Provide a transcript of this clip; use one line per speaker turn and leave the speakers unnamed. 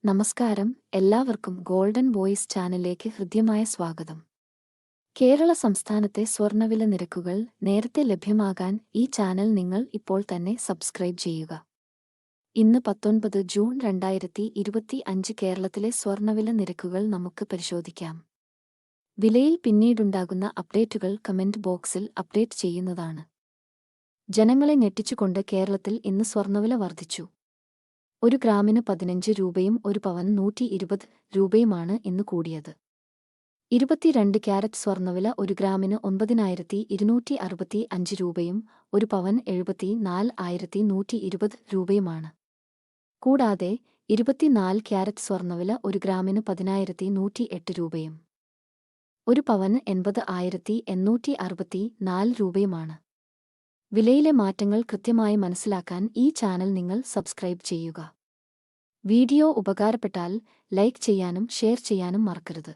നമസ്കാരം, എല്ലാവർക്കും golden voice ചാനലിലേക്ക് ഹൃദ്യമായ സ്വാഗതം. കേരള സംസ്ഥാനത്തെ സ്വർണ്ണവില നിരക്കുകൾ നേരത്തെ ലഭ്യമാകാൻ ഈ ചാനൽ നിങ്ങൾ ഇപ്പോൾ തന്നെ സബ്സ്ക്രൈബ് ചെയ്യുക. ഇന്ന് 19 ജൂൺ 2025 കേരളത്തിലെ സ്വർണ്ണവില നിരക്കുകൾ നമുക്ക് പരിശോധിക്കാം. വിലയിൽ പിന്നീടുണ്ടാകുന്ന അപ്ഡേറ്റുകൾ കമന്റ് ബോക്സിൽ അപ്ഡേറ്റ് ചെയ്യുന്നതാണ്. ജനങ്ങളെ ഞെട്ടിച്ചുകൊണ്ട് കേരളത്തിൽ ഇന്ന് സ്വർണ്ണവില വർദ്ധിച്ചു. ഒരു ഗ്രാമിന് 15 രൂപയും ഒരു പവൻ 120 രൂപയുമാണ് ഇന്ന് കൂടിയത്. 22 ക്യാരറ്റ് സ്വർണ്ണവില ഒരു ഗ്രാമിന് 9,265 രൂപയും ഒരു പവൻ 74,120 രൂപയുമാണ്. കൂടാതെ 24 ക്യാരറ്റ് സ്വർണ്ണവില ഒരു ഗ്രാമിന് 10,108 രൂപയും ഒരു പവൻ 80,864 രൂപയുമാണ്. വിലയിലെ മാറ്റങ്ങൾ കൃത്യമായി മനസ്സിലാക്കാൻ ഈ ചാനൽ നിങ്ങൾ സബ്സ്ക്രൈബ് ചെയ്യുക. വീഡിയോ ഉപകാരപ്പെട്ടാൽ ലൈക്ക് ചെയ്യാനും ഷെയർ ചെയ്യാനും മറക്കരുത്.